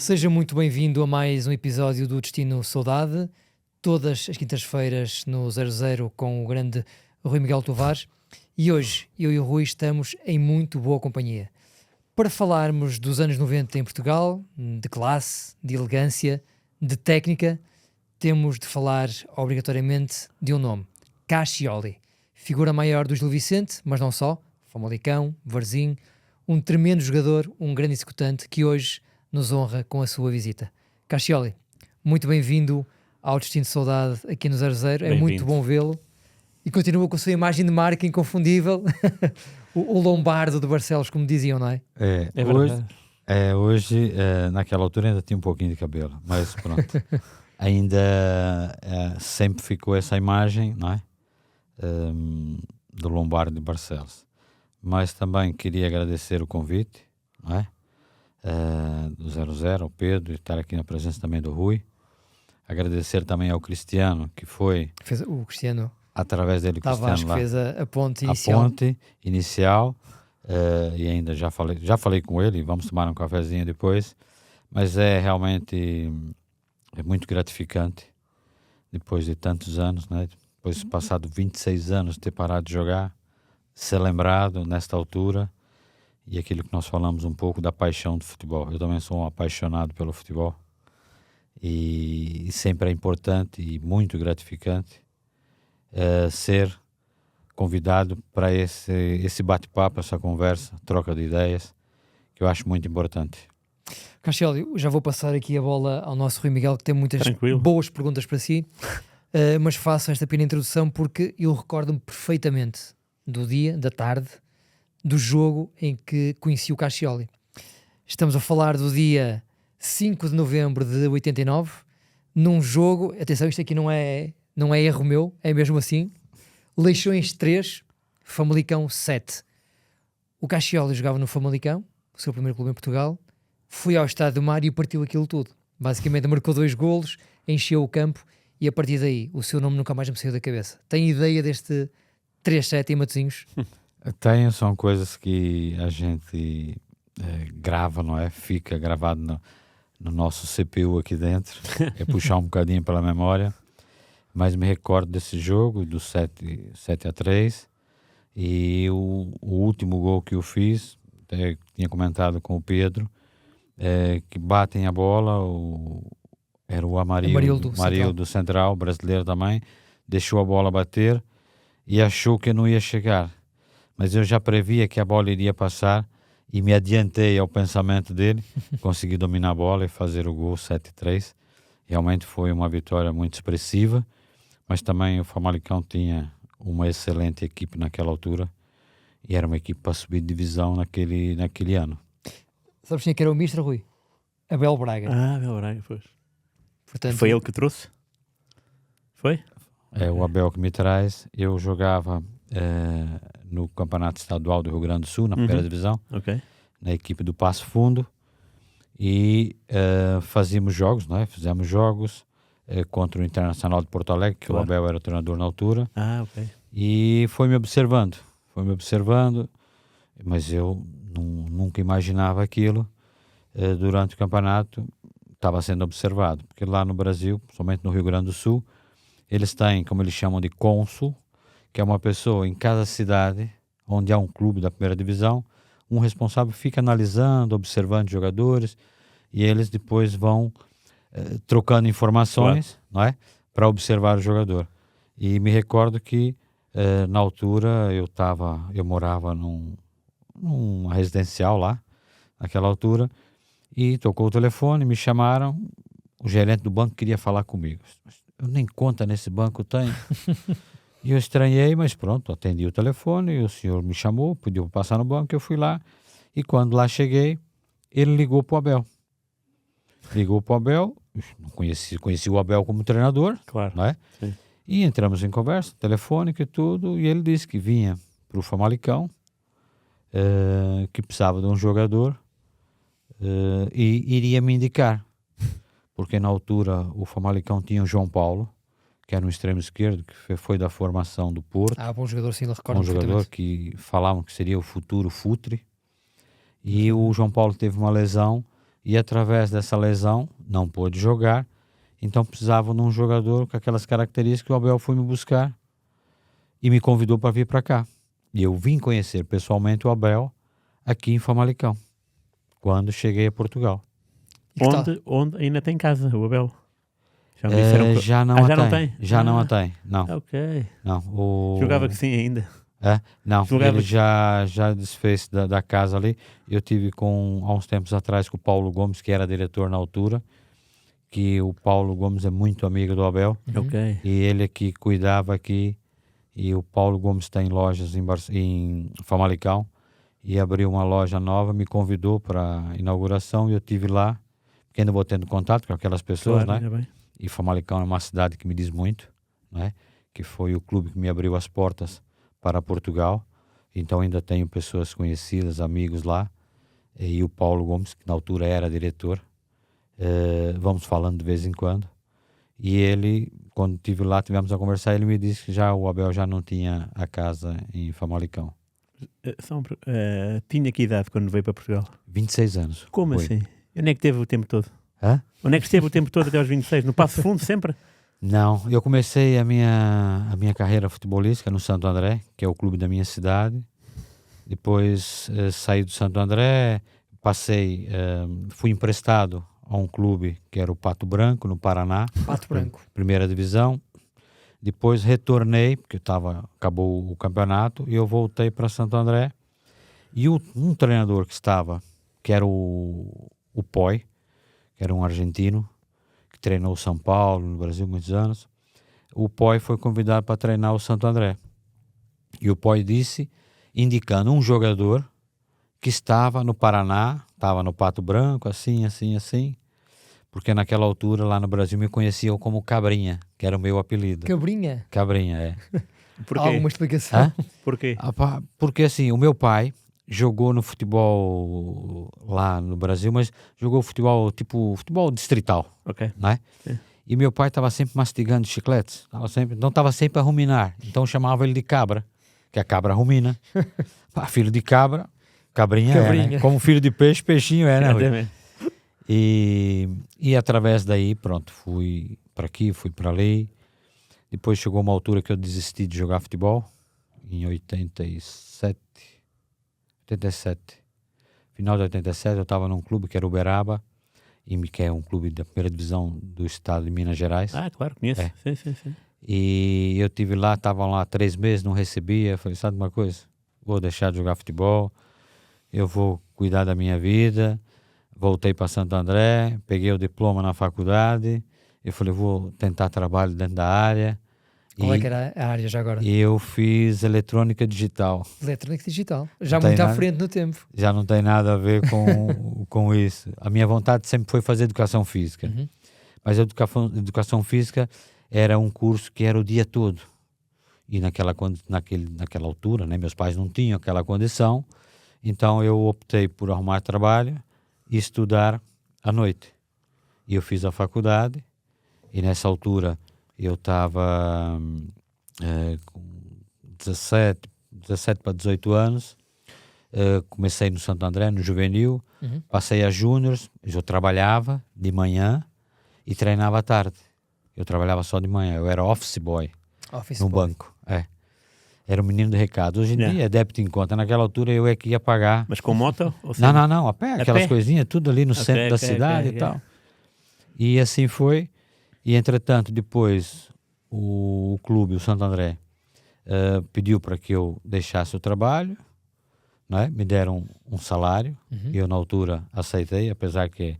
Seja muito bem-vindo a mais um episódio do Destino Saudade, todas as quintas-feiras no 00 com o grande Rui Miguel Tovares. E hoje, eu e o Rui estamos em muito boa companhia para falarmos dos anos 90 em Portugal, de classe, de elegância, de técnica. Temos de falar obrigatoriamente de um nome, Cascioli, figura maior do Gil Vicente, mas não só, Famalicão, Varzim, um tremendo jogador, um grande executante que hoje nos honra com a sua visita. Cascioli, muito bem-vindo ao Destino de Saudade aqui no 00, é muito bom vê-lo e continua com a sua imagem de marca inconfundível, o Lombardo de Barcelos, como diziam, não é? É verdade. Hoje, naquela altura ainda tinha um pouquinho de cabelo, mas pronto. Ainda sempre ficou essa imagem, não é? Do Lombardo de Barcelos. Mas também queria agradecer o convite, não é? Do 00, ao Pedro, e estar aqui na presença também do Rui. Agradecer também ao Cristiano, que foi... O Cristiano... Através dele, Tavares, Cristiano, lá, fez a ponte inicial. A ponte inicial, e ainda já falei com ele, vamos tomar um cafezinho depois, mas é realmente muito gratificante, depois de tantos anos, né? Depois de passado 26 anos de ter parado de jogar, ser lembrado nesta altura, e aquilo que nós falamos um pouco da paixão do futebol. Eu também sou um apaixonado pelo futebol, e sempre é importante e muito gratificante ser convidado para esse bate-papo, essa conversa, troca de ideias, que eu acho muito importante. Cascioli, já vou passar aqui a bola ao nosso Rui Miguel, que tem muitas boas perguntas para si, mas faço esta pequena introdução porque eu recordo-me perfeitamente do dia, da tarde, do jogo em que conheci o Cascioli. Estamos a falar do dia 5 de novembro de 89, num jogo, atenção, isto aqui não é erro meu, é mesmo assim, Leixões 3, Famalicão 7. O Cascioli jogava no Famalicão, o seu primeiro clube em Portugal, foi ao Estádio do Mar e partiu aquilo tudo. Basicamente marcou 2 golos, encheu o campo e a partir daí o seu nome nunca mais me saiu da cabeça. Tem ideia deste 3-7 em Matosinhos? Tenho, são coisas que a gente grava, não é? Fica gravado no nosso CPU aqui dentro, é puxar um bocadinho pela memória. Mas me recordo desse jogo, do 7-3, e o último gol que eu fiz, tinha comentado com o Pedro, que batem a bola, era o Amarildo do Central, brasileiro também, deixou a bola bater e achou que não ia chegar. Mas eu já previa que a bola iria passar e me adiantei ao pensamento dele, consegui dominar a bola e fazer o gol 7-3. Realmente foi uma vitória muito expressiva. Mas também o Famalicão tinha uma excelente equipe naquela altura e era uma equipe para subir de divisão naquele ano. Sabes quem é que era o Mister, Rui? Abel Braga. Abel Braga, pois. Portanto, foi ele que trouxe? Foi? É o Abel que me traz. Eu jogava no Campeonato Estadual do Rio Grande do Sul, na primeira divisão, na equipe do Passo Fundo, e fazíamos jogos, não é? Fizemos jogos contra o Internacional de Porto Alegre, que o Abel era o treinador na altura. E foi me observando, mas eu nunca imaginava aquilo. Durante o campeonato estava sendo observado, porque lá no Brasil, somente no Rio Grande do Sul, eles têm, como eles chamam de cônsul, que é uma pessoa em cada cidade onde há um clube da primeira divisão, um responsável fica analisando, observando jogadores, e eles depois vão trocando informações, não é? Para observar o jogador. E me recordo que na altura eu morava numa residencial lá, naquela altura, e tocou o telefone, me chamaram, o gerente do banco queria falar comigo. Eu nem conta nesse banco tenho. E eu estranhei, mas pronto, atendi o telefone, e o senhor me chamou, pediu para passar no banco, eu fui lá, e quando lá cheguei, ele ligou para o Abel. Não conheci o Abel como treinador, claro, não é? Sim. E entramos em conversa, telefônica e tudo, e ele disse que vinha para o Famalicão, que precisava de um jogador, e iria me indicar, porque na altura o Famalicão tinha o João Paulo, que era um extremo esquerdo, que foi da formação do Porto. Bom jogador, sim, ele recorda. Um jogador que falavam que seria o futuro Futre. E o João Paulo teve uma lesão e através dessa lesão não pôde jogar, então precisava de um jogador com aquelas características que o Abel foi me buscar e me convidou para vir para cá. E eu vim conhecer pessoalmente o Abel aqui em Famalicão, quando cheguei a Portugal. E que tal? Onde ainda tem casa, o Abel. Já me disseram que... Já não Ah, a já não tem. tem? Já não Ah. a tem, não. Ok. Não. Julgava que sim ainda. Não, Julgava ele que- já desfez da casa ali. Eu tive há uns tempos atrás com o Paulo Gomes, que era diretor na altura, que o Paulo Gomes é muito amigo do Abel, Ok. e ele que cuidava aqui, e o Paulo Gomes tem lojas em Famalicão, e abriu uma loja nova, me convidou para a inauguração, e eu tive lá, porque ainda vou tendo contato com aquelas pessoas, Claro, né? ainda bem. E Famalicão é uma cidade que me diz muito, né? Que foi o clube que me abriu as portas para Portugal. Então ainda tenho pessoas conhecidas, amigos lá. E o Paulo Gomes, que na altura era diretor. Vamos falando de vez em quando. E ele, quando estive lá, tivemos a conversar, ele me disse que já o Abel já não tinha a casa em Famalicão. Tinha que idade quando veio para Portugal? 26 anos. Como foi. assim? Onde é que teve o tempo todo? Hã? Onde é que esteve o tempo todo até aos 26? No Passo Fundo sempre? Não, eu comecei a minha carreira futebolística no Santo André, que é o clube da minha cidade. Depois saí do Santo André, fui emprestado a um clube que era o Pato Branco, no Paraná, Pato Branco. primeira divisão. Depois retornei, porque acabou o campeonato, e eu voltei para Santo André. E um treinador que estava, que era o Poi, que era um argentino, que treinou o São Paulo, no Brasil, muitos anos. O Poi foi convidado para treinar o Santo André. E o Poi disse, indicando um jogador que estava no Paraná, estava no Pato Branco, assim, porque naquela altura, lá no Brasil, me conheciam como Cabrinha, que era o meu apelido. Cabrinha. Cabrinha, é. Porquê? Há alguma explicação? Hã? Porquê? Porque assim, o meu pai jogou no futebol lá no Brasil, mas jogou futebol tipo futebol distrital, Ok. né? É. E meu pai estava sempre mastigando chicletes, então estava sempre a ruminar, então chamava ele de cabra, que a cabra rumina. Filho de cabra, cabrinha. É, Cabrinha. né? Como filho de peixe, peixinho é, né, Rui? Exatamente. E através daí, pronto, fui para aqui, fui para ali. Depois chegou uma altura que eu desisti de jogar futebol, em 87. Final de 87, eu estava num clube que era Uberaba, que é um clube da primeira divisão do estado de Minas Gerais. Ah, claro, conheço. É. Sim. E eu tive lá, estavam lá 3 meses, não recebia. Falei, sabe uma coisa? Vou deixar de jogar futebol, eu vou cuidar da minha vida. Voltei para Santo André, peguei o diploma na faculdade. Eu falei, vou tentar trabalho dentro da área. Qual é que era a área já agora? E eu fiz eletrônica digital. Eletrónica digital. Já Não tem muito à nada. frente no tempo. Já não tem nada a ver com isso. A minha vontade sempre foi fazer educação física. Uhum. Mas a educação física era um curso que era o dia todo. E naquela altura, né, meus pais não tinham aquela condição. Então eu optei por arrumar trabalho e estudar à noite. E eu fiz a faculdade. E nessa altura eu estava com 17 para 18 anos. Comecei no Santo André, no juvenil. Uhum. Passei a júniors. Eu trabalhava de manhã e treinava à tarde. Eu trabalhava só de manhã. Eu era office boy Office no boy. banco. Era um menino de recado. Hoje em Yeah. dia é débito em conta. Naquela altura eu é que ia pagar. Mas com moto? Ou sem? Não, a pé. Aquelas pé? coisinhas, tudo ali no centro da ok, cidade ok. e tal. E assim foi. E entretanto, depois, o clube, o Santo André, pediu para que eu deixasse o trabalho, né? Me deram um salário, Uhum. e eu na altura aceitei, apesar que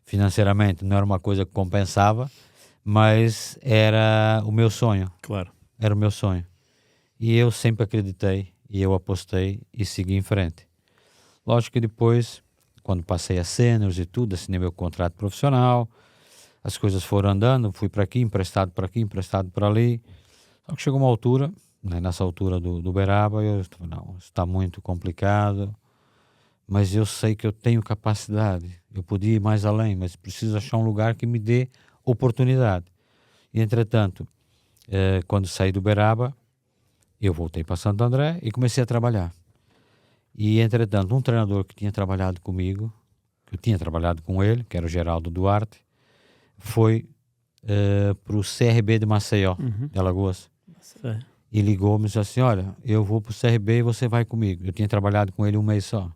financeiramente não era uma coisa que compensava, mas era o meu sonho, Claro. era o meu sonho. E eu sempre acreditei, e eu apostei e segui em frente. Lógico que depois, quando passei a seniors e tudo, assinei meu contrato profissional, as coisas foram andando, fui para aqui, emprestado para ali. Só que chegou uma altura, né, nessa altura do Uberaba, eu falei, não, está muito complicado, mas eu sei que eu tenho capacidade, eu podia ir mais além, mas preciso achar um lugar que me dê oportunidade. E entretanto, quando saí do Uberaba, eu voltei para Santo André e comecei a trabalhar. E entretanto, um treinador que tinha trabalhado comigo que eu tinha trabalhado com ele, que era o Geraldo Duarte, foi para o CRB de Maceió, de Alagoas. Sei. E ligou-me e disse assim, olha, eu vou para o CRB e você vai comigo. Eu tinha trabalhado com ele um mês só.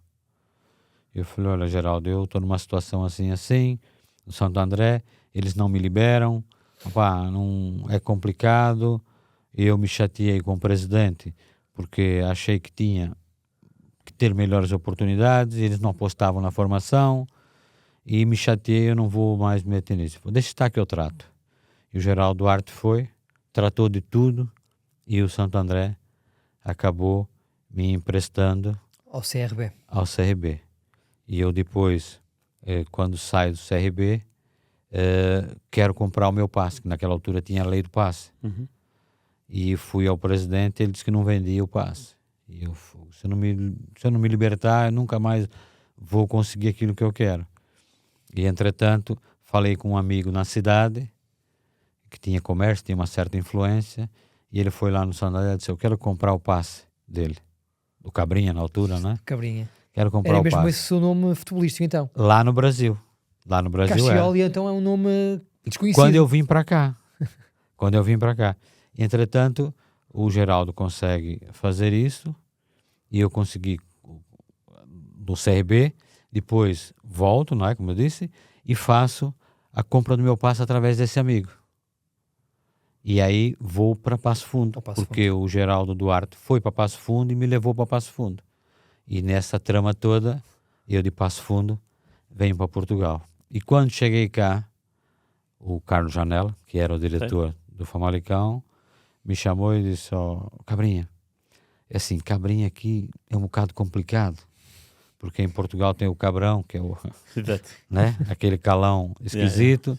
Eu falei, olha, Geraldo, eu estou numa situação assim, no Santo André, eles não me liberam, opá, não, é complicado. Eu me chateei com o presidente, porque achei que tinha que ter melhores oportunidades, eles não apostavam na formação, e me chateei, eu não vou mais me meter nisso. Deixa estar que eu trato. E o Geraldo Duarte foi, tratou de tudo, e o Santo André acabou me emprestando Ao CRB. ao CRB. E eu depois, quando saio do CRB, quero comprar o meu passe, que naquela altura tinha a lei do passe. E fui ao presidente, ele disse que não vendia o passe. E eu, se eu não me libertar, eu nunca mais vou conseguir aquilo que eu quero. E, entretanto, falei com um amigo na cidade, que tinha comércio, tinha uma certa influência, e ele foi lá no Santo André e disse, eu quero comprar o passe dele. Do Cabrinha, na altura, né? Cabrinha. Quero comprar Era o mesmo passe. esse o seu nome futebolístico, então? Lá no Brasil. Lá no Brasil Cassioli, então, é um nome desconhecido. Quando eu vim para cá. Quando eu vim para cá. Entretanto, o Geraldo consegue fazer isso e eu consegui do CRB, depois volto, não é, como eu disse, e faço a compra do meu passe através desse amigo. E aí vou para Passo Fundo, porque o Geraldo Duarte foi para Passo Fundo e me levou para Passo Fundo. E nessa trama toda, eu de Passo Fundo venho para Portugal. E quando cheguei cá, o Carlos Janela, que era o diretor do Famalicão, me chamou e disse, Cabrinha, é assim, Cabrinha aqui é um bocado complicado, porque em Portugal tem o Cabrão, que é o, né, aquele calão esquisito.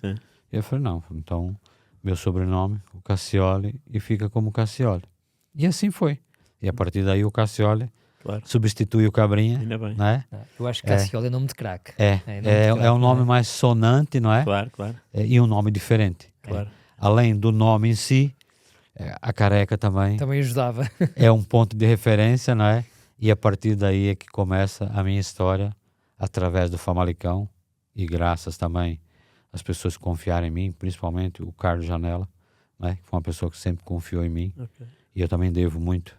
Eu falei, não, então meu sobrenome, o Cassioli, e fica como Cassioli. E assim foi. E a partir daí o Cassioli substitui o Cabrinha. Ainda bem. Né? Eu acho que Cassioli é nome de craque. É um nome mais sonante, não é? Claro. E um nome diferente. Claro. Além do nome em si, a careca também ajudava. É um ponto de referência, não é? E a partir daí é que começa a minha história, através do Famalicão, e graças também às pessoas que confiaram em mim, principalmente o Carlos Janela, né? Que foi uma pessoa que sempre confiou em mim. E eu também devo muito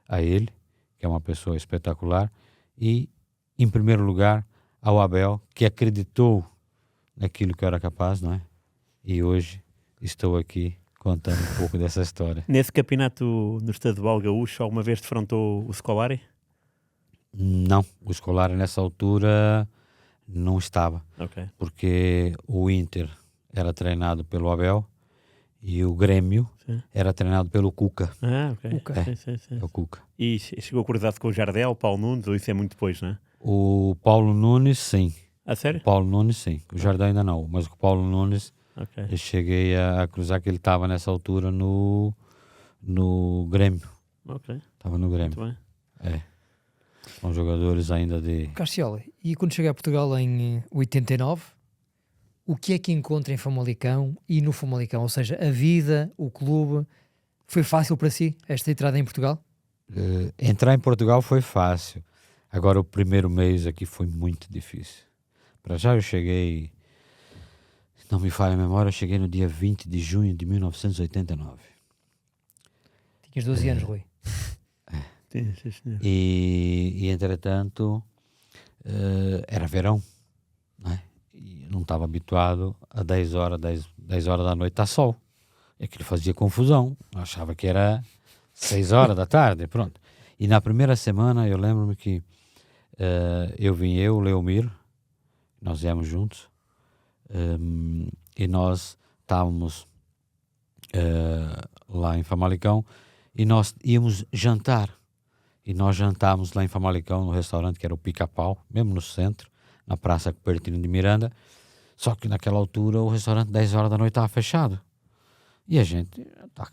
a ele, que é uma pessoa espetacular. E, em primeiro lugar, ao Abel, que acreditou naquilo que eu era capaz, não é? E hoje estou aqui contando um pouco dessa história. Nesse campeonato no estadual gaúcho, alguma vez defrontou o Scolari? Não, o Scolari nessa altura não estava, porque o Inter era treinado pelo Abel e o Grêmio era treinado pelo Cuca. Cuca. Sim. É o Cuca. E chegou a cruzar-se com o Jardel, o Paulo Nunes, ou isso é muito depois, não é? O Paulo Nunes, sim. A sério? O Paulo Nunes, sim. O Jardel ainda não, mas o Paulo Nunes, eu cheguei a cruzar, que ele estava nessa altura no Grêmio. Estava no Grêmio. Muito bem. São jogadores ainda de... Cassioli, e quando cheguei a Portugal em 89, o que é que encontra em Famalicão e no Famalicão? Ou seja, a vida, o clube, foi fácil para si, esta entrada em Portugal? Entrar em Portugal foi fácil. Agora, o primeiro mês aqui foi muito difícil. Para já eu cheguei, se não me falha a memória, eu cheguei no dia 20 de junho de 1989. Tinhas 12 anos, Rui. Sim, senhor. E entretanto, era verão, né? E eu não estava habituado a 10 horas da noite estar sol. E aquilo fazia confusão. Eu achava que era 6 horas da tarde, pronto. E na primeira semana, eu lembro-me que o Leomir, nós viemos juntos, e nós estávamos lá em Famalicão e nós íamos jantar. E nós jantávamos lá em Famalicão, no restaurante que era o Pica-Pau, mesmo no centro, na Praça Cupertino de Miranda. Só que naquela altura o restaurante 10 horas da noite estava fechado. E a gente,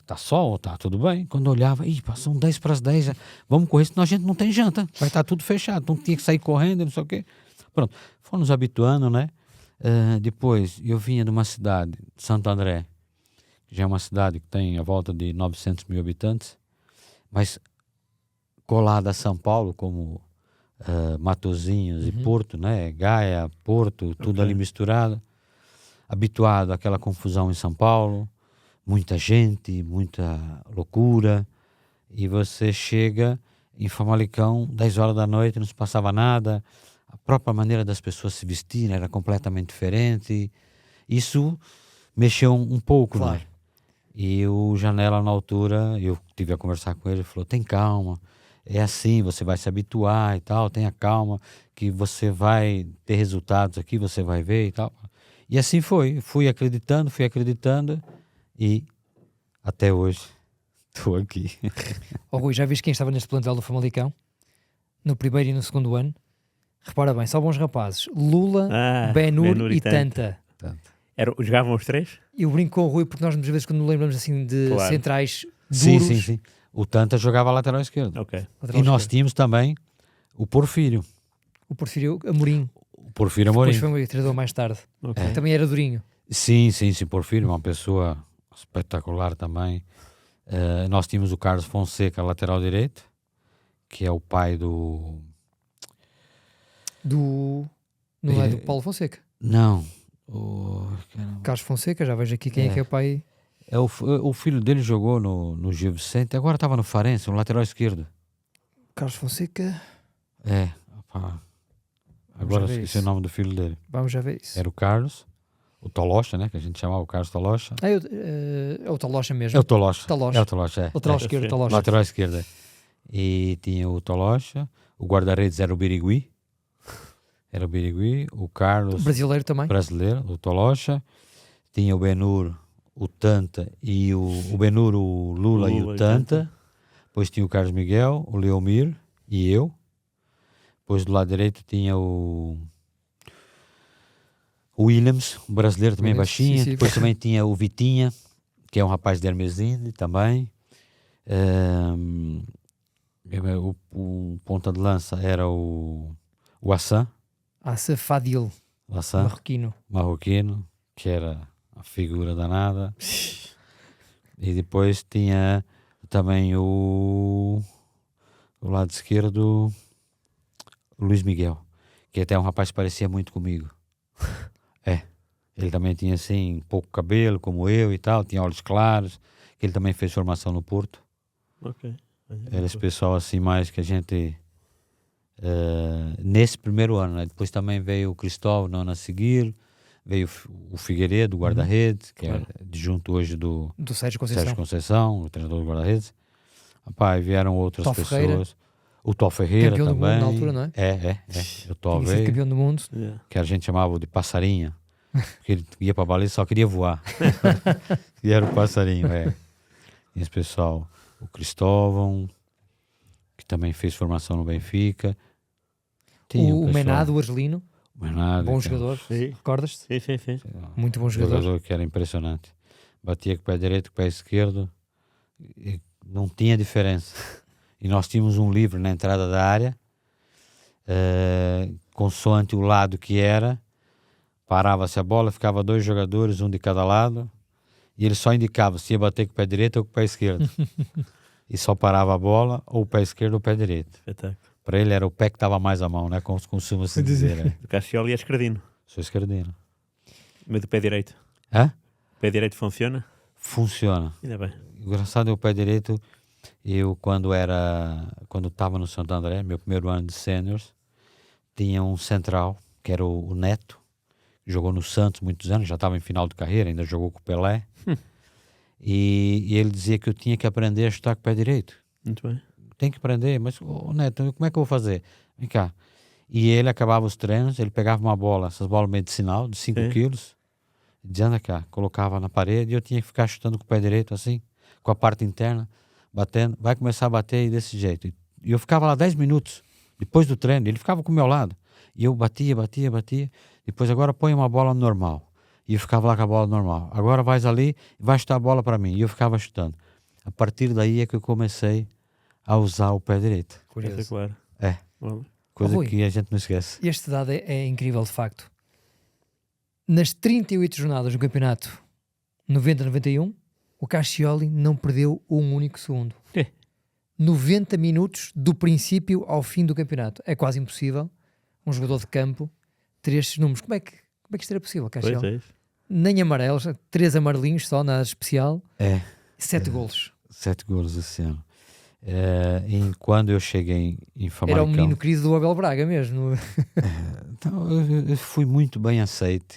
tá sol, tá tudo bem. Quando olhava, são 10 para as 10, vamos correr, senão a gente não tem janta, vai estar tudo fechado, então tinha que sair correndo, não sei o quê. Pronto, fomos nos habituando, né? Depois, eu vinha de uma cidade, Santo André, que já é uma cidade que tem a volta de 900 mil habitantes, mas colada a São Paulo, como Matosinhos e Porto, né? Gaia, Porto, tudo ali misturado. Habituado àquela confusão em São Paulo, muita gente, muita loucura. E você chega em Famalicão, 10 horas da noite, não se passava nada. A própria maneira das pessoas se vestirem era completamente diferente. Isso mexeu um pouco, Claro. né? E o Janela, na altura, eu tive a conversar com ele, ele falou, tem calma, é assim, você vai se habituar e tal, tenha calma, que você vai ter resultados aqui, você vai ver e tal. E assim fui acreditando e até hoje estou aqui. Rui, já viste quem estava neste plantel do Famalicão? No primeiro e no segundo ano? Repara bem, só bons rapazes. Lula, Benur e Tanta. Jogavam os três? Eu brinco com o Rui porque nós muitas vezes quando nos lembramos assim de centrais Sim, duros... sim. O Tanta jogava lateral esquerdo. Ok. E nós tínhamos também o Porfírio. O Porfírio Amorim. O Porfírio Amorim. Depois foi o treinador mais tarde. Ok. Também era durinho. Sim, Porfírio, uma pessoa espetacular também. Nós tínhamos o Carlos Fonseca, lateral direito, que é o pai do... Não é do Paulo Fonseca. Não. Carlos Fonseca, já vejo aqui quem é que é o pai. O filho dele jogou no Gil Vicente, agora estava no Farense, no lateral esquerdo. Carlos Fonseca. Opa. Agora esqueci o nome do filho dele. Vamos já ver isso. Era o Carlos, o Tolocha, né? Que a gente chamava o Carlos Tolocha. É o Tolocha mesmo. É o Tolocha. Tolocha. É o Tolocha, Lateral esquerdo, Tolocha. Lateral esquerda. E tinha o Tolocha, o guarda-redes era o Birigui. O Carlos... Brasileiro também. Brasileiro, o Tolocha. Tinha o Benur, o Tanta e o Benur, o Lula e o Tanta. Depois tinha o Carlos Miguel, o Leomir e eu. Depois do lado direito tinha o Williams, um brasileiro também baixinho. Sim. Depois também tinha o Vitinha, que é um rapaz de Hermesinde também. O ponta de lança era o Hassan. Hassan Fadil, marroquino, que era a figura danada. E depois tinha também o lado esquerdo, o Luiz Miguel, que até é um rapaz que parecia muito comigo. Ele também tinha assim pouco cabelo, como eu e tal, tinha olhos claros, que ele também fez formação no Porto. Ok. Era esse pessoal assim mais que a gente... nesse primeiro ano, né? Depois também veio o Cristóvão no ano a seguir, veio o Figueiredo, o guarda-redes, que é adjunto hoje do Sérgio Conceição, o treinador do guarda-redes. Vieram outras pessoas. Ferreira. O Tó Ferreira campeão também. Do mundo na altura, não é? O Tó Tinha sido campeão do mundo. Que a gente chamava de passarinho, porque ele ia para a baliza e só queria voar. E era o passarinho, E esse pessoal, o Cristóvão, que também fez formação no Benfica. O Menado, o Argelino, bom jogador, recordas-te? Sim. Muito bom jogador. Que era impressionante. Batia com o pé direito, com o pé esquerdo, e não tinha diferença. E nós tínhamos um livro na entrada da área, consoante o lado que era, parava-se a bola, ficava 2 jogadores, um de cada lado, e ele só indicava se ia bater com o pé direito ou com o pé esquerdo. E só parava a bola, ou o pé esquerdo ou o pé direito. Para ele era o pé que estava mais à mão, né? Como costuma-se dizer. O Cassioli é esquerdino. Sou esquerdino. Mas do pé direito? O pé direito funciona? Funciona. Ainda bem. Engraçado é o pé direito. Eu, quando estava no Santo André, meu primeiro ano de seniors, tinha um central, que era o Neto, que jogou no Santos muitos anos, já estava em final de carreira, ainda jogou com o Pelé. E ele dizia que eu tinha que aprender a chutar com o pé direito. Muito bem. Tem que aprender, mas Neto, como é que eu vou fazer? Vem cá. E ele acabava os treinos, ele pegava uma bola, essas bolas medicinal, de 5 quilos, dizendo cá, colocava na parede e eu tinha que ficar chutando com o pé direito assim, com a parte interna, batendo, vai começar a bater desse jeito. E eu ficava lá 10 minutos, depois do treino, ele ficava com o meu lado. E eu batia, depois agora põe uma bola normal. E eu ficava lá com a bola normal. Agora vais ali e vai chutar a bola para mim. E eu ficava chutando. A partir daí é que eu comecei a usar o pé direito. Curioso. Claro. Coisa Rui, que a gente não esquece. Este dado é incrível de facto. Nas 38 jornadas do campeonato 90-91, o Cassioli não perdeu um único segundo. 90 minutos do princípio ao fim do campeonato. É quase impossível um jogador de campo ter estes números. Como é que isto era possível, Castiel? Pois é isso. Nem amarelos, 3 amarelinhos só na especial, 7 É. golos. 7 golos esse ano. E quando eu cheguei em Famalicão... Era o menino querido do Abel Braga mesmo. Então, eu fui muito bem aceito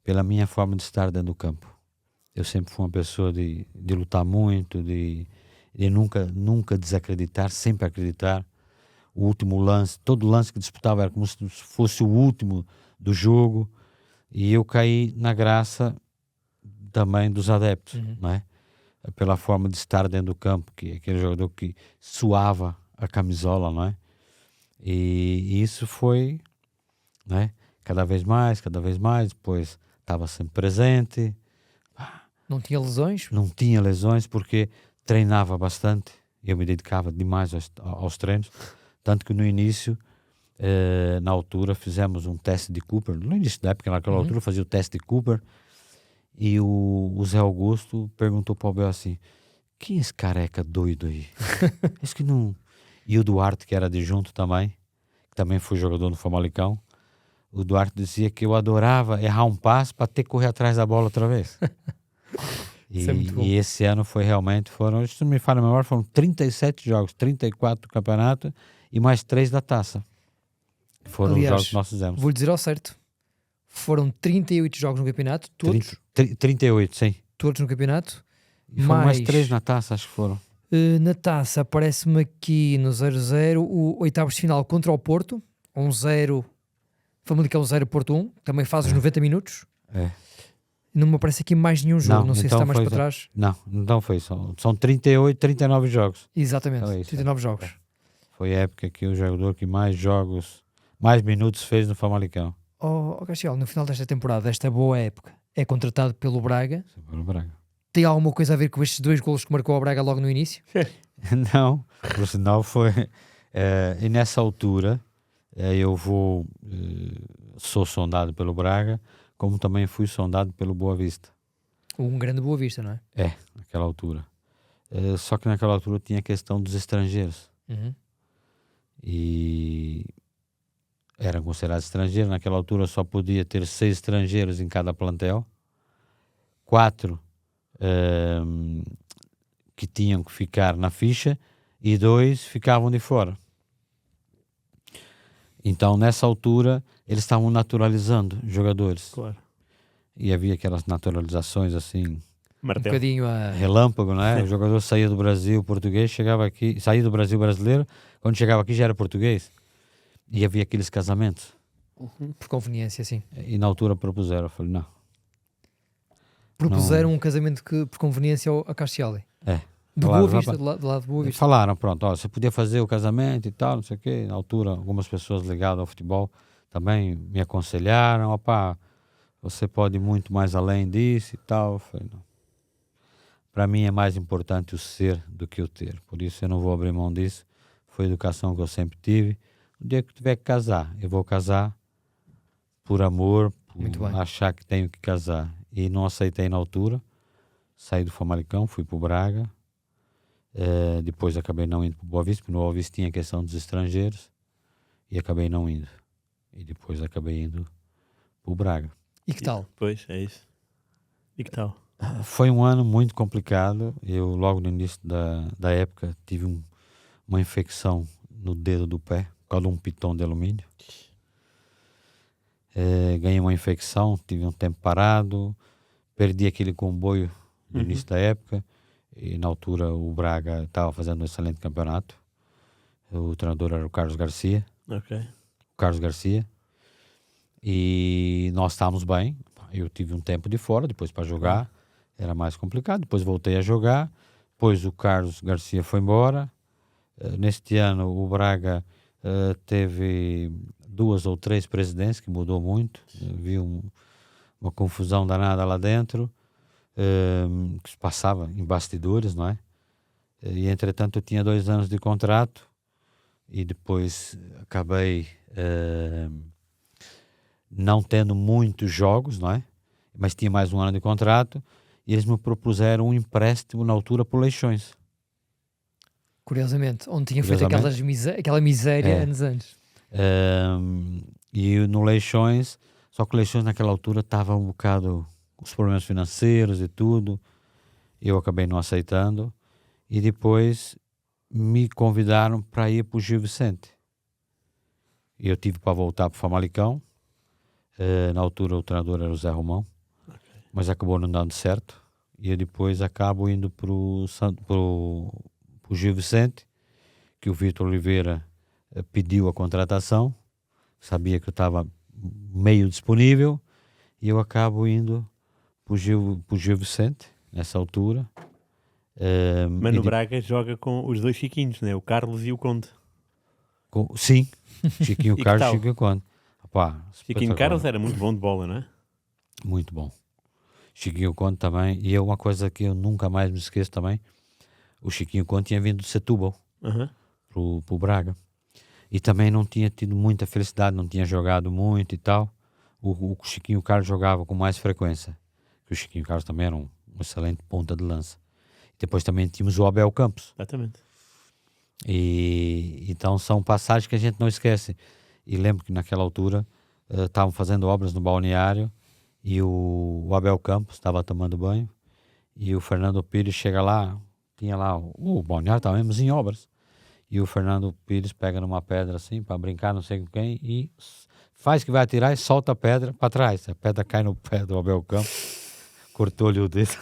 pela minha forma de estar dentro do campo. Eu sempre fui uma pessoa de lutar muito, de nunca desacreditar, sempre acreditar. O último lance, todo lance que disputava era como se fosse o último do jogo, e eu caí na graça também dos adeptos, não é? Pela forma de estar dentro do campo, que é aquele jogador que suava a camisola, não é? E isso foi, né? Cada vez mais, depois estava sempre presente. Não tinha lesões? Não tinha lesões porque treinava bastante, eu me dedicava demais aos treinos, tanto que no início, na altura, fizemos um teste de Cooper, no início da época, naquela altura, fazia o teste de Cooper, e o Zé Augusto perguntou para o Abel assim, quem é esse careca doido aí? Esse que não... E o Duarte, que era adjunto também, que também foi jogador no Famalicão, o Duarte dizia que eu adorava errar um passe para ter que correr atrás da bola outra vez. Isso é muito bom. E esse ano foi realmente, se não me falha a memória, foram 37 jogos, 34 do campeonato e mais 3 da taça. Foram os jogos que nós fizemos. Vou-lhe dizer ao certo, foram 38 jogos no campeonato, todos? 38, sim. Todos no campeonato. E foram mais 3 na taça, acho que foram. Na taça, aparece-me aqui no 0-0 o oitavos de final contra o Porto, 1-0, Famalicão 0, Porto 1, também faz os 90 minutos. Não me aparece aqui mais nenhum jogo, não sei se está mais para trás. Não, não foi, são 38, 39 jogos. Exatamente, Então é isso, 39 jogos. Foi a época que o jogador que mais jogos, mais minutos fez no Famalicão. Castiel, no final desta temporada, desta boa época, é contratado pelo Braga. Sim, pelo Braga. Tem alguma coisa a ver com estes 2 golos que marcou o Braga logo no início? Não, por sinal foi... e nessa altura, eu sou sondado pelo Braga, como também fui sondado pelo Boa Vista. Um grande Boa Vista, não é? Naquela altura. Só que naquela altura tinha a questão dos estrangeiros. E eram considerados estrangeiros. Naquela altura só podia ter 6 estrangeiros em cada plantel. 4 que tinham que ficar na ficha e 2 ficavam de fora. Então, nessa altura, eles estavam naturalizando jogadores. Claro. E havia aquelas naturalizações assim, Um bocadinho a... relâmpago, não é? O jogador saía do Brasil português, chegava aqui, saía do Brasil brasileiro, quando chegava aqui já era português. E havia aqueles casamentos. Por conveniência, sim. E na altura propuseram, eu falei, não. Propuseram um casamento por conveniência a Castiel. Do Falaram, Boa Vista, do lado do Boa Vista. Falaram, pronto, ó, você podia fazer o casamento e tal, não sei o quê. Na altura, algumas pessoas ligadas ao futebol também me aconselharam, opá, você pode ir muito mais além disso e tal. Eu falei, não. Para mim é mais importante o ser do que o ter. Por isso eu não vou abrir mão disso. Foi a educação que eu sempre tive. O dia que eu tiver que casar, eu vou casar por amor, por achar que tenho que casar. E não aceitei na altura. Saí do Famalicão, fui para o Braga. Depois acabei não indo para o Boa Vista, porque no Boa Vista tinha a questão dos estrangeiros. E acabei não indo. E depois acabei indo para o Braga. E que tal? Pois, é isso. E que tal? Foi um ano muito complicado. Eu, logo no início da época, tive uma infecção no dedo do pé, por causa de um piton de alumínio. Ganhei uma infecção, tive um tempo parado, perdi aquele comboio no início da época. E na altura o Braga estava fazendo um excelente campeonato. O treinador era o Carlos Garcia. E nós estávamos bem. Eu tive um tempo de fora, depois para jogar. Era mais complicado. Depois voltei a jogar. Depois o Carlos Garcia foi embora. Neste ano o Braga teve 2 ou 3 presidentes, que mudou muito. Vi uma confusão danada lá dentro. Que se passava em bastidores, não é? E entretanto eu tinha 2 anos de contrato e depois acabei não tendo muitos jogos, não é? Mas tinha mais 1 ano de contrato e eles me propuseram um empréstimo na altura por Leixões. Curiosamente, onde tinha feito Curiosamente. aquela miséria É. anos antes. E no Leixões, só que o Leixões naquela altura estava um bocado os problemas financeiros e tudo, eu acabei não aceitando, e depois me convidaram para ir para o Gil Vicente. E eu tive para voltar para o Famalicão, na altura o treinador era o Zé Romão, mas acabou não dando certo, e eu depois acabo indo para o Gil Vicente, que o Vitor Oliveira pediu a contratação, sabia que eu estava meio disponível, e eu acabo indo para o Gil Vicente, nessa altura. Mas no Braga joga com os dois Chiquinhos, né? O Carlos e o Conde. Sim, Chiquinho E que Carlos, tal? Chiquinho Conde. Opá, Chiquinho espetacular. Carlos era muito bom de bola, não é? Muito bom. Chiquinho Conde também, e é uma coisa que eu nunca mais me esqueço também, o Chiquinho Conde tinha vindo de Setúbal Aham. para o Braga, e também não tinha tido muita felicidade, não tinha jogado muito e tal. O Chiquinho Carlos jogava com mais frequência, que o Chiquinho Carlos também era um excelente ponta de lança. Depois também tínhamos o Abel Campos, Exatamente. e então são passagens que a gente não esquece. E lembro que naquela altura estavam fazendo obras no balneário, e o Abel Campos estava tomando banho, e o Fernando Pires chega lá, tinha lá, o balneário estava mesmo em obras, e o Fernando Pires pega numa pedra assim, para brincar, não sei com quem, e faz que vai atirar e solta a pedra para trás. A pedra cai no pé do Abel Campos, cortou-lhe o dedo.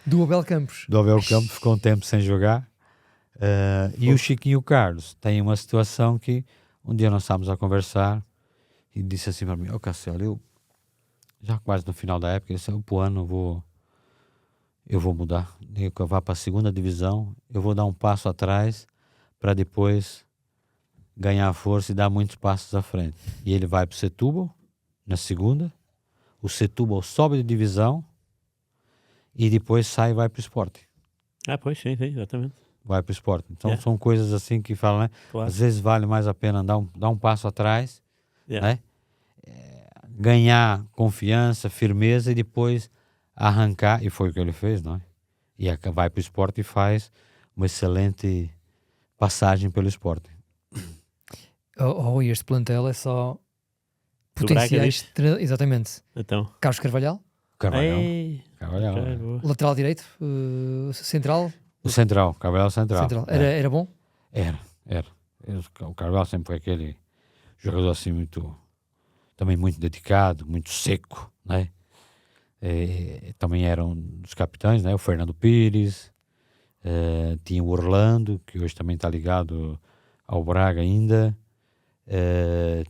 Do Abel Campos. Do Abel Campos, ficou um tempo sem jogar. E o Chiquinho Carlos tem uma situação que um dia nós estávamos a conversar, e disse assim para mim: "Ô Cassioli, eu já quase no final da época, ele disse: "Pro ano eu vou mudar, eu vá para a segunda divisão, eu vou dar um passo atrás para depois ganhar força e dar muitos passos à frente." E ele vai para o Setúbal na segunda, o Setúbal sobe de divisão e depois sai e vai para o Sport. Ah, pois, sim, exatamente. Vai para o Sport. Então Yeah. são coisas assim que falam, né? Claro. Às vezes vale mais a pena dar um passo atrás, Yeah. né? Ganhar confiança, firmeza e depois arrancar, e foi o que ele fez, não é? E vai para o Sport e faz uma excelente passagem pelo Sport. Este plantel é só Do Braga, potenciais. Exatamente. Então. Carlos Carvalhal, Carvalhal. Ei, Carvalhal. ok, boa. lateral direito, central. O Central, Carvalhal Central. Era bom? Era. O Carvalhal sempre foi aquele jogador assim também muito dedicado, muito seco, né? Também era um dos capitães, né? O Fernando Pires, tinha o Orlando, que hoje também está ligado ao Braga ainda,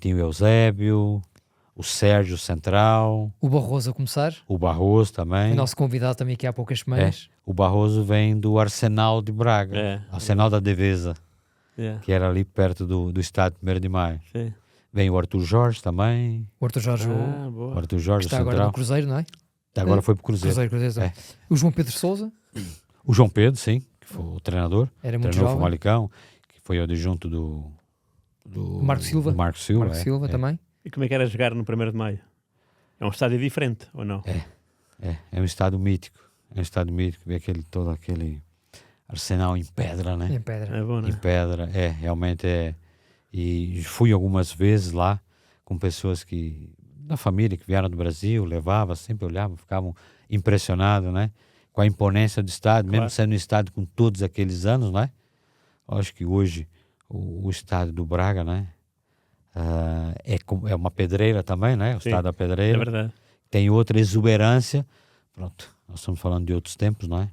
tinha o Eusébio, o Sérgio Central, O Barroso a começar. o Barroso também. O nosso convidado também aqui há poucas semanas. O Barroso vem do Arsenal de Braga, Arsenal da Devesa, Yeah. que era ali perto do estádio 1º de Maio. Sim. Vem o Arthur Jorge também, O Arthur Jorge, Ah, o boa. Arthur que Jorge está agora Central. no Cruzeiro, não é? Agora foi para o Cruzeiro. Cruzeiro. É. O João Pedro Sousa O João Pedro, sim, que foi o treinador, era muito treinou o jovem. Famalicão, que foi o adjunto do Marco Silva. do Marco Silva. Marco Silva também. E como é que era jogar no 1º de Maio? É um estádio diferente, ou não? É um estádio mítico. É um estádio mítico, vê todo aquele Arsenal em pedra, né? Em pedra. É bom, não Em é? pedra, realmente é. E fui algumas vezes lá com pessoas da família que vieram do Brasil, levava, sempre olhavam, ficavam impressionados, né? Com a imponência do estádio, Claro. mesmo sendo um estádio com todos aqueles anos, né? Acho que hoje o estádio do Braga, né? É uma pedreira também, né? O Sim, estádio da É pedreira. verdade. Tem outra exuberância. Pronto, nós estamos falando de outros tempos, não é?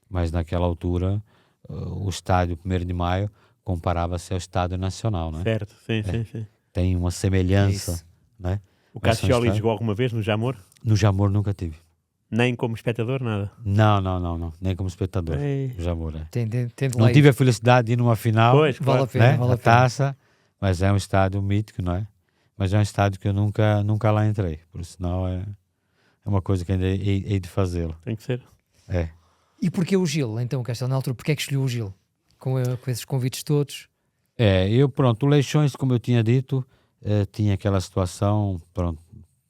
Mas naquela altura, o estádio 1º de Maio comparava-se ao estádio nacional, né? Certo, sim. Tem uma É semelhança, isso. né? O Mas são Cassioli estádios- jogou alguma vez no Jamor? No Jamor nunca tive. Nem como espectador, nada. Não, nem como espectador. Ei. No Jamor, Tem de Não lá ir. tive a felicidade de ir numa final, Pois, Vale claro. a pena, né? vale a A pena. taça, mas é um estádio mítico, não é? Mas é um estádio que eu nunca lá entrei, por sinal é uma coisa que ainda hei de fazê-lo. Tem que ser. É. E porquê o Gil? Então, Castelo, na altura, porquê é que escolheu o Gil? Com esses convites todos. O Leixões, como eu tinha dito, tinha aquela situação, pronto,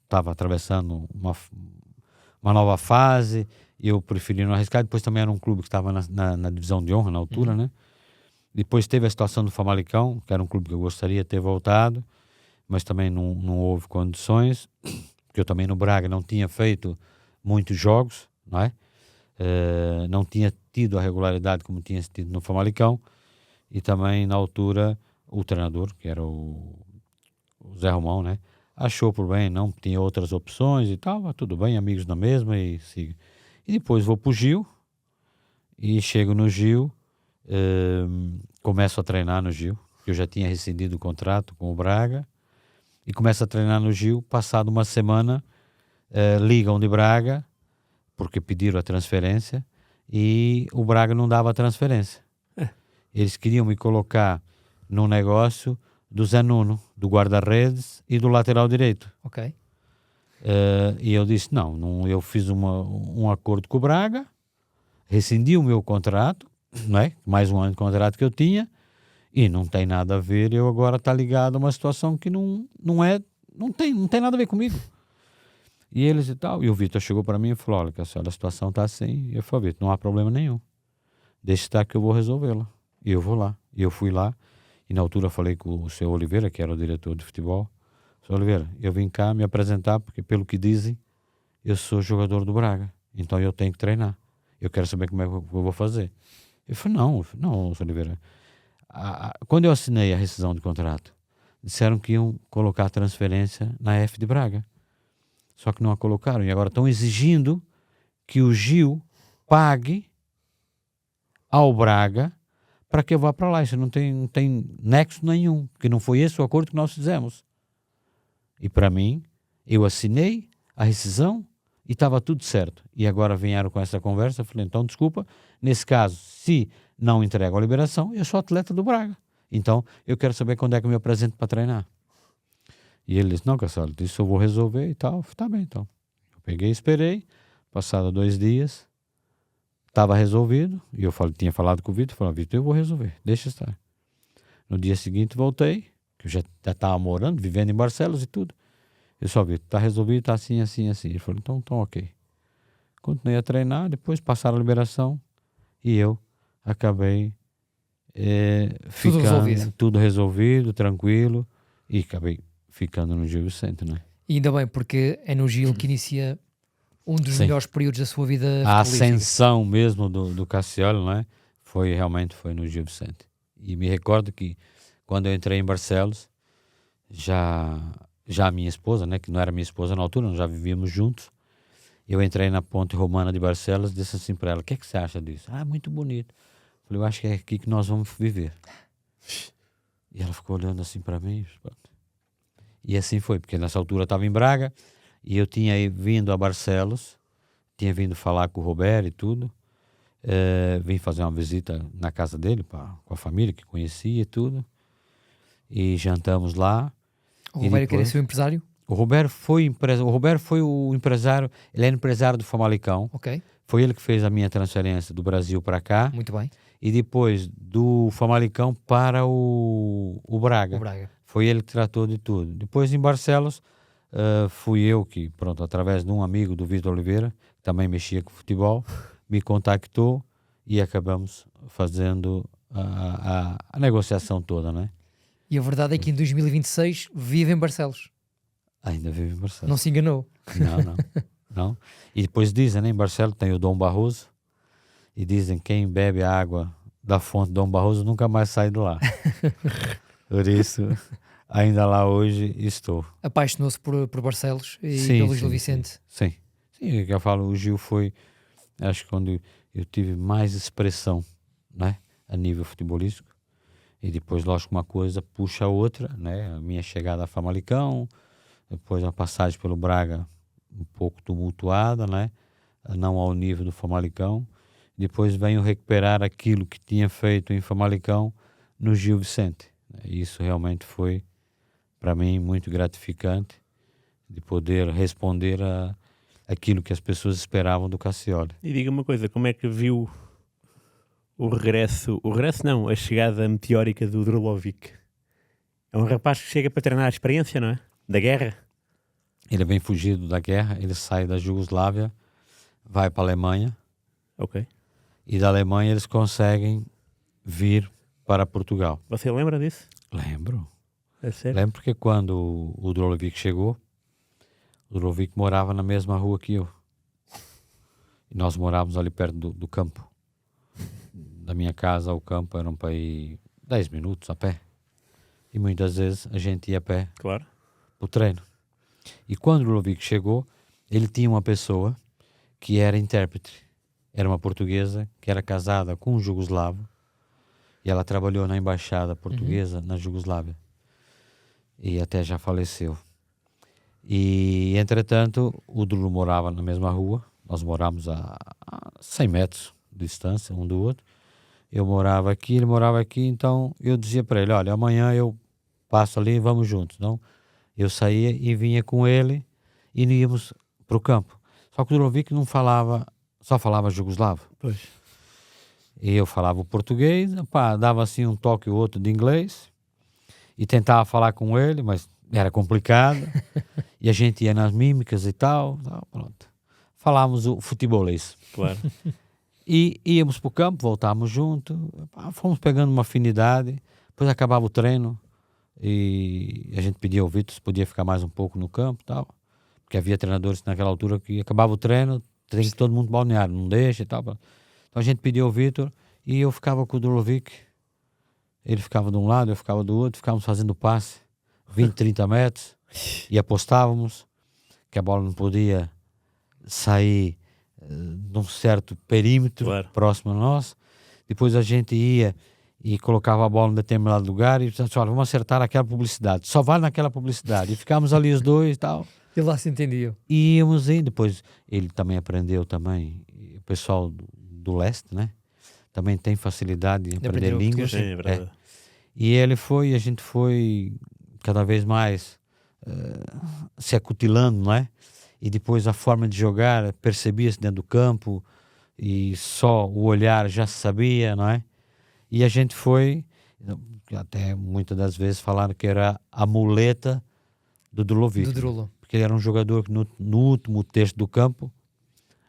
estava atravessando uma nova fase, e eu preferi não arriscar. Depois também era um clube que estava na divisão de honra na altura, né? Depois teve a situação do Famalicão, que era um clube que eu gostaria de ter voltado, mas também não houve condições, porque eu também no Braga não tinha feito muitos jogos, não é? Não tinha tido a regularidade como tinha tido no Famalicão, e também na altura o treinador, que era o Zé Romão, né? Achou por bem, não tinha outras opções e tal, tudo bem, amigos na mesma e siga. E depois vou pro Gil, e chego no Gil, começo a treinar no Gil, eu já tinha rescindido o contrato com o Braga, e começo a treinar no Gil. Passado uma semana, ligam de Braga, porque pediram a transferência, e o Braga não dava a transferência. Eles queriam me colocar no negócio do Zé Nuno, do guarda-redes e do lateral direito. Ok. E eu disse, não, eu fiz um acordo com o Braga, rescindi o meu contrato, não é? Mais um ano de contrato que eu tinha, e não tem nada a ver, eu agora estou ligado a uma situação que não tem nada a ver comigo. E eles e tal, e o Vitor chegou para mim e falou, olha, a situação está assim. E eu falei, Vitor, não há problema nenhum, deixa estar que eu vou resolvê-la. E eu vou lá. E eu fui lá, e na altura falei com o seu Oliveira, que era o diretor de futebol. Seu Oliveira, eu vim cá me apresentar, porque pelo que dizem, eu sou jogador do Braga, então eu tenho que treinar. Eu quero saber como é que eu vou fazer. Eu falei, não, seu Oliveira. Quando eu assinei a rescisão de contrato, disseram que iam colocar a transferência na F de Braga. Só que não a colocaram, e agora estão exigindo que o Gil pague ao Braga para que eu vá para lá. Isso não tem nexo nenhum, porque não foi esse o acordo que nós fizemos. E para mim, eu assinei a rescisão e estava tudo certo. E agora vieram com essa conversa, eu falei, então desculpa, nesse caso, se não entrego a liberação, eu sou atleta do Braga. Então, eu quero saber quando é que eu me apresento para treinar. E ele disse, não, Cassolo, isso eu vou resolver e tal. Tá bem, então. Eu peguei e esperei, passado 2 dias, estava resolvido, e eu tinha falado com o Vitor, falei, Vitor, eu vou resolver, deixa estar. No dia seguinte voltei, que eu já estava morando, vivendo em Barcelos e tudo. Eu só vi, está resolvido, está assim, assim, assim. Ele falou, então ok. Continuei a treinar, depois passaram a liberação e eu acabei ficando, tudo resolvido, tranquilo, e acabei ficando no Gil Vicente, né? E ainda bem, porque é no Gil que inicia um dos melhores períodos da sua vida futebolística. A ascensão mesmo do Cassioli, né? Realmente foi no Gil Vicente. E me recordo que quando eu entrei em Barcelos, já a minha esposa, né, que não era minha esposa na altura, nós já vivíamos juntos, eu entrei na Ponte Romana de Barcelos e disse assim para ela, o que você acha disso? Muito bonito. Falei, eu acho que é aqui que nós vamos viver. E ela ficou olhando assim para mim. E assim foi, porque nessa altura eu estava em Braga e eu tinha vindo a Barcelos, tinha vindo falar com o Roberto e tudo, vim fazer uma visita na casa dele, com a família que conhecia e tudo, e jantamos lá. O Roberto, que era seu empresário? O Roberto foi o empresário, ele era empresário do Famalicão. Ok. Foi ele que fez a minha transferência do Brasil para cá. Muito bem. E depois do Famalicão para o Braga. Foi ele que tratou de tudo. Depois em Barcelos, fui eu que, através de um amigo do Vitor Oliveira, que também mexia com futebol, me contactou e acabamos fazendo a negociação toda, né? E a verdade é que em 2026 vive em Barcelos. Ainda vive em Barcelos. Não se enganou. Não. E depois dizem, né, em Barcelos tem o Dom Barroso, e dizem que quem bebe a água da fonte Dom Barroso nunca mais sai de lá. Por isso, ainda lá hoje estou. Apaixonou-se por Barcelos e pelo Gil Vicente. Sim, eu falo, o Gil foi, acho que quando eu tive mais expressão, né, a nível futebolístico. E depois, lógico, uma coisa puxa a outra, né? A minha chegada a Famalicão, depois a passagem pelo Braga um pouco tumultuada, né? Não ao nível do Famalicão. Depois venho recuperar aquilo que tinha feito em Famalicão no Gil Vicente. E isso realmente foi, para mim, muito gratificante, de poder responder a aquilo que as pessoas esperavam do Cassioli. E diga uma coisa, como é que viu a chegada meteórica do Drulovic? É um rapaz que chega para treinar a experiência, não é? Da guerra. Ele vem fugido da guerra, ele sai da Jugoslávia, vai para a Alemanha. Ok. E da Alemanha eles conseguem vir para Portugal. Você lembra disso? Lembro. É sério? Lembro porque quando o Drulovic chegou, o Drulovic morava na mesma rua que eu. E nós morávamos ali perto do campo. Da minha casa ao campo eram para ir 10 minutos a pé. E muitas vezes a gente ia a pé Claro. para o treino. E quando o Drulovic chegou, ele tinha uma pessoa que era intérprete. Era uma portuguesa que era casada com um jugoslavo. E ela trabalhou na embaixada portuguesa na Jugoslávia. E até já faleceu. E, entretanto, o Drulo morava na mesma rua. Nós morávamos a 100 metros de distância um do outro. Eu morava aqui, ele morava aqui. Então, eu dizia para ele, olha, amanhã eu passo ali e vamos juntos. Então, eu saía e vinha com ele e íamos para o campo. Só que o Drulovic não falava, só falava jugoslavo. Pois. E eu falava o português, pá, dava assim um toque ou outro de inglês e tentava falar com ele, mas era complicado. E a gente ia nas mímicas e tal, pronto. Falávamos o futebolês. Claro. E íamos para o campo, voltávamos juntos, fomos pegando uma afinidade. Depois acabava o treino e a gente pedia ao Vitor se podia ficar mais um pouco no campo e tal. Porque havia treinadores naquela altura que acabava o treino, tem que todo mundo balneário, não deixa e tal. Então a gente pediu ao Vitor e eu ficava com o Drulovic. Ele ficava de um lado, eu ficava do outro, ficávamos fazendo passe, 20, 30 metros, e apostávamos que a bola não podia sair de um certo perímetro próximo a nós. Depois a gente ia e colocava a bola em determinado lugar e dizia, olha, vamos acertar aquela publicidade, só vale naquela publicidade. E ficávamos ali os dois e tal. E lá se entendiam. E íamos aí, depois ele também aprendeu também, o pessoal do leste, né? Também tem facilidade em aprender línguas. Sim, é verdade. E ele foi, a gente foi cada vez mais se acutilando, não é? E depois a forma de jogar percebia-se dentro do campo e só o olhar já se sabia, não é? E a gente foi, até muitas das vezes falaram que era a muleta do Drulovic. Do Drulo. Porque ele era um jogador que no último terço do campo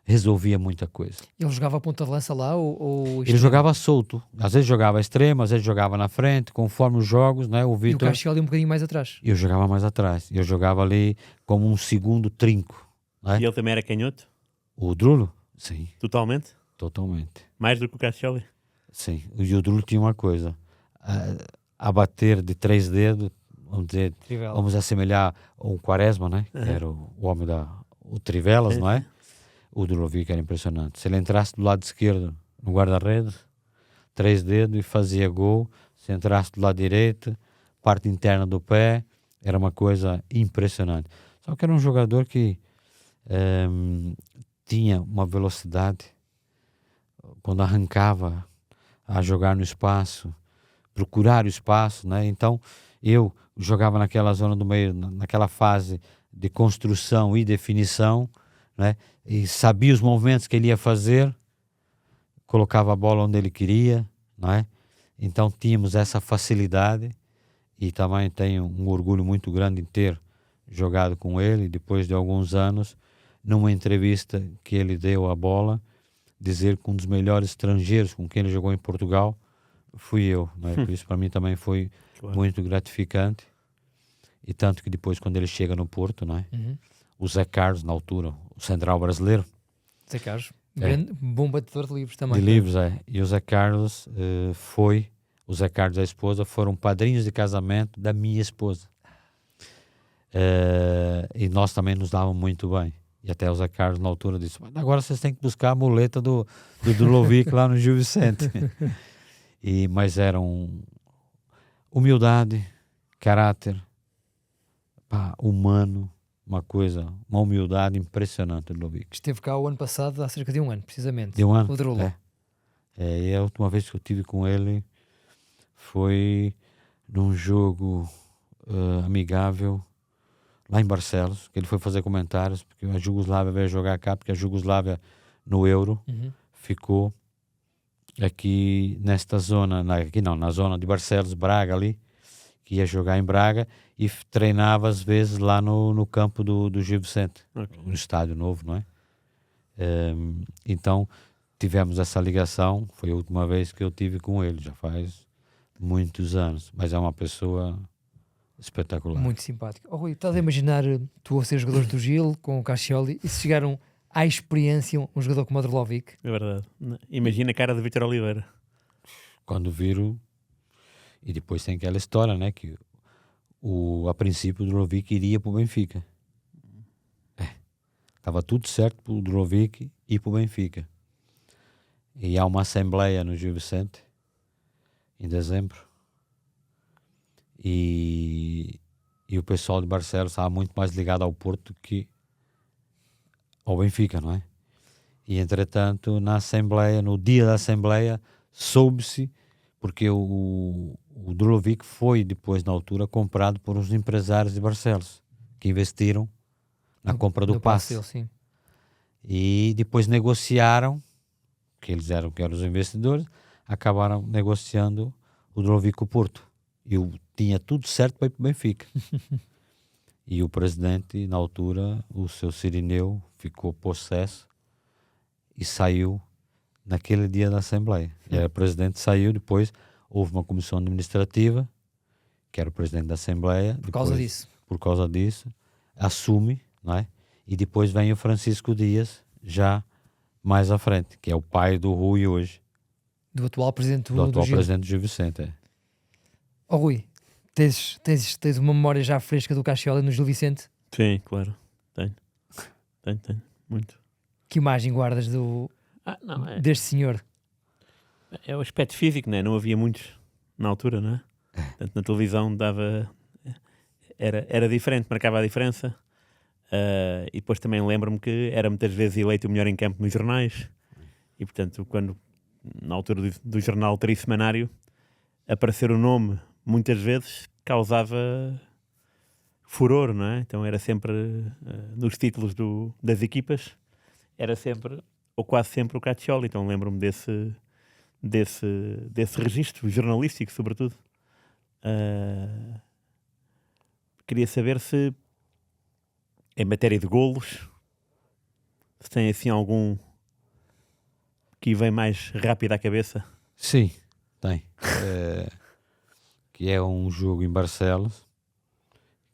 resolvia muita coisa. Ele jogava a ponta de lança lá ou Ele jogava solto. Às vezes jogava extremo, às vezes jogava na frente, conforme os jogos, né? O E o Vitor... Castioli um bocadinho mais atrás. Eu jogava mais atrás. Eu jogava ali como um segundo trinco. Né? E ele também era canhoto? O Drulo? Sim. Totalmente? Totalmente. Mais do que o Castioli? Sim. E o Drulo tinha uma coisa. A bater de 3 dedos, vamos dizer, Trivela. vamos assemelhar o Quaresma, né? Que era o homem o Trivelas, não é? O Drulovic era impressionante. Se ele entrasse do lado esquerdo no guarda-redes, 3 dedos e fazia gol. Se entrasse do lado direito, parte interna do pé, era uma coisa impressionante. Só que era um jogador que tinha uma velocidade quando arrancava a jogar no espaço, procurar o espaço, né? Então eu jogava naquela zona do meio, naquela fase de construção e definição, né? E sabia os movimentos que ele ia fazer, colocava a bola onde ele queria, não é? Então tínhamos essa facilidade e também tenho um orgulho muito grande em ter jogado com ele depois de alguns anos, numa entrevista que ele deu à bola, dizer que um dos melhores estrangeiros com quem ele jogou em Portugal fui eu, não é? Por isso para mim também foi muito gratificante. E tanto que depois quando ele chega no Porto, não é? O Zé Carlos, na altura, o central brasileiro. Zé Carlos, grande, bom batedor de livros também. De livros, é. E o Zé Carlos o Zé Carlos e a esposa foram padrinhos de casamento da minha esposa. E nós também nos dávamos muito bem. E até o Zé Carlos, na altura, disse, agora vocês têm que buscar a muleta do Drulovic lá no Gil Vicente. Mas eram humildade, caráter, humano, uma humildade impressionante do Drulovic. Esteve cá o ano passado, há cerca de um ano, precisamente. De um ano? O Drulo. E a última vez que eu estive com ele foi num jogo amigável lá em Barcelos, que ele foi fazer comentários, porque a Jugoslávia veio jogar cá, porque a Jugoslávia no Euro ficou aqui nesta zona, na zona de Barcelos, Braga ali, que ia jogar em Braga e treinava às vezes lá no campo do Gil Vicente, no estádio novo, não é? Então tivemos essa ligação, foi a última vez que eu tive com ele, já faz muitos anos, mas é uma pessoa espetacular. Muito simpático. Oh, Rui, estás a imaginar tu a ser jogador do Gil com o Cascioli e se chegaram à experiência um jogador como o Drlovic? É verdade. Imagina a cara de Vítor Oliveira. Quando viram, e depois tem aquela história, né, que a princípio o Drlovic iria para o Benfica. Estava tudo certo para o Drlovic ir para o Benfica. E há uma assembleia no Gil Vicente, em dezembro, e o pessoal de Barcelos estava muito mais ligado ao Porto que ao Benfica, não é? E entretanto, na assembleia, no dia da assembleia, soube-se, porque o Drlovic foi depois, na altura, comprado por uns empresários de Barcelos, que investiram na compra do passe. Sim. E depois negociaram, que eles eram os investidores, acabaram negociando o Drlovic com o Porto. E tinha tudo certo para ir para o Benfica. E o presidente, na altura, o seu Cirineu, ficou possesso e saiu naquele dia da Assembleia. E aí o presidente saiu, depois houve uma comissão administrativa, que era o presidente da Assembleia. Por causa disso. Por causa disso, assume, não é? E depois vem o Francisco Dias, já mais à frente, que é o pai do Rui hoje. Do atual presidente do atual Gil. presidente do Gil Vicente, é. Oh, Rui, tens uma memória já fresca do Cascioli no Gil Vicente? Sim, claro. Tenho. Muito. Que imagem guardas deste senhor? É o aspecto físico, né? Não havia muitos na altura, não é? Portanto, na televisão era diferente, marcava a diferença. E depois também lembro-me que era muitas vezes eleito o melhor em campo nos jornais. E portanto, quando na altura do jornal trissemannário aparecer o nome muitas vezes causava furor, não é? Então era sempre nos títulos das equipas era sempre, ou quase sempre, o Cascioli. Então lembro-me desse registro jornalístico, sobretudo. Queria saber se, em matéria de golos, se tem assim algum que vem mais rápido à cabeça. Sim, tem. Que é um jogo em Barcelos,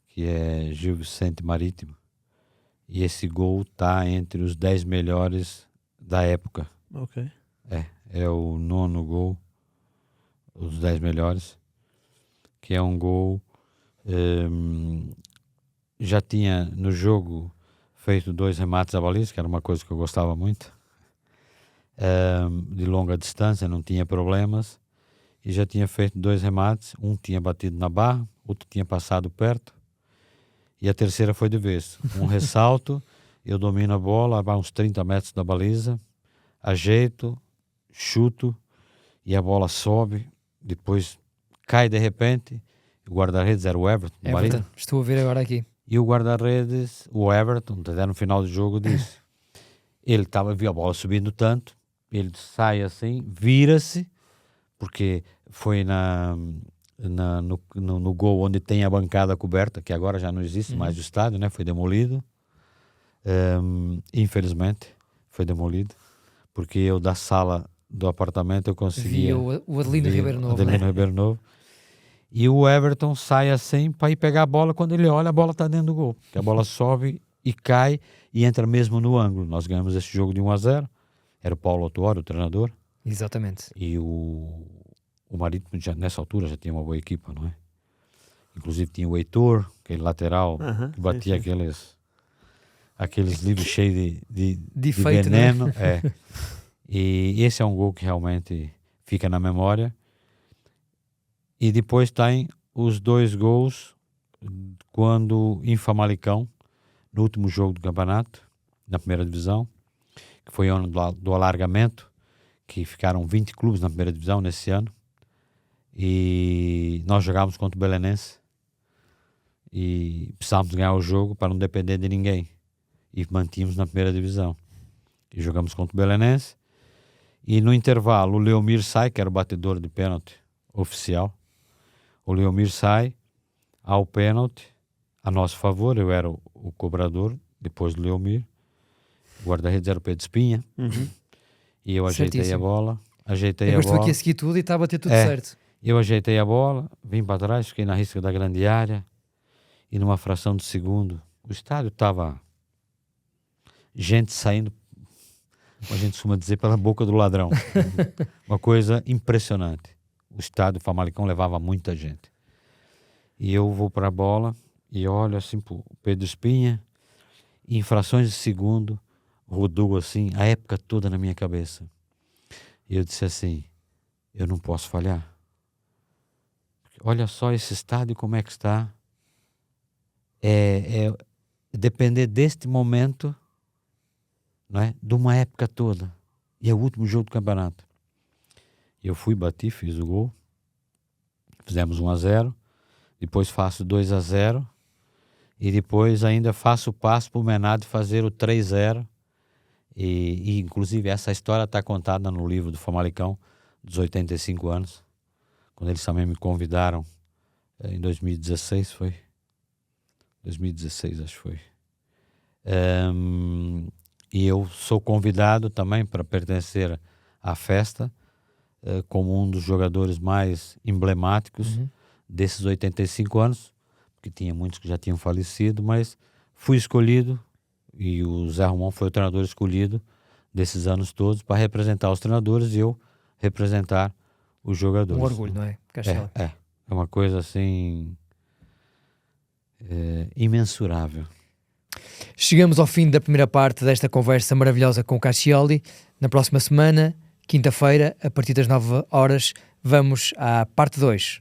que é Gil Vicente Marítimo. E esse gol está entre os 10 melhores da época. Ok. É o 9º gol, os 10 melhores, que é um gol... já tinha no jogo feito 2 remates à baliza, que era uma coisa que eu gostava muito. De longa distância, não tinha problemas. E já tinha feito 2 remates, um tinha batido na barra, outro tinha passado perto. E a terceira foi de vez. Um ressalto, eu domino a bola, vai uns 30 metros da baliza, ajeito, chuto, e a bola sobe, depois cai de repente. O guarda-redes era o Everton. Estou a ver agora aqui. E o guarda-redes, o Everton, até no final do jogo, disse: ele viu a bola subindo tanto, ele sai assim, vira-se, porque foi no gol onde tem a bancada coberta, que agora já não existe mais o estádio, né? Foi demolido. Infelizmente, foi demolido, porque eu da sala do apartamento eu conseguia... Vi o Adelino Ribeiro Novo. Adelino Ribeiro Novo. E o Everton sai assim para ir pegar a bola, quando ele olha, a bola está dentro do gol. Que a bola sobe e cai e entra mesmo no ângulo. Nós ganhamos esse jogo de 1-0. Era o Paulo Autuori, o treinador. Exatamente. E o Marítimo, nessa altura, já tinha uma boa equipa, não é? Inclusive tinha o Heitor, aquele lateral, que batia aqueles livros cheios de efeito, veneno. né? E esse é um gol que realmente fica na memória. E depois tem os 2 gols quando em Famalicão, no último jogo do campeonato, na primeira divisão, que foi o ano do alargamento, que ficaram 20 clubes na primeira divisão nesse ano. E nós jogávamos contra o Belenense e precisávamos ganhar o jogo para não depender de ninguém. E mantínhamos na primeira divisão. E jogamos contra o Belenense. E no intervalo, o Leomir sai, que era o batedor de pênalti oficial. O Leomir sai ao pênalti a nosso favor. Eu era o cobrador, depois do Leomir. O guarda-redes era o Pedro Espinha. E eu ajeitei a bola. Eu estou aqui a seguir tudo e está a bater tudo certo. Eu ajeitei a bola, vim para trás, fiquei na risca da grande área e numa fração de segundo, o estádio estava gente saindo, como a gente costuma dizer, pela boca do ladrão. Uma coisa impressionante. O estádio Famalicão levava muita gente. E eu vou para a bola e olho assim para o Pedro Espinha, e em frações de segundo rodou assim a época toda na minha cabeça. E eu disse assim, eu não posso falhar. Olha só esse estádio como é que está. Depender deste momento, não é? De uma época toda. E é o último jogo do campeonato. Eu fui, bati, fiz o gol. Fizemos 1-0. Depois faço 2-0. E depois ainda faço o passo para o Menado fazer o 3-0. E inclusive essa história está contada no livro do Famalicão, dos 85 anos. Quando eles também me convidaram em 2016, foi? 2016, acho que foi. E eu sou convidado também para pertencer à festa como um dos jogadores mais emblemáticos desses 85 anos, porque tinha muitos que já tinham falecido, mas fui escolhido e o Zé Romão foi o treinador escolhido desses anos todos para representar os treinadores e eu representar os jogadores. Um orgulho, não é? Castelo. É uma coisa assim imensurável. Chegamos ao fim da primeira parte desta conversa maravilhosa com o Cascioli. Na próxima semana, quinta-feira, a partir das 9 horas, vamos à parte 2.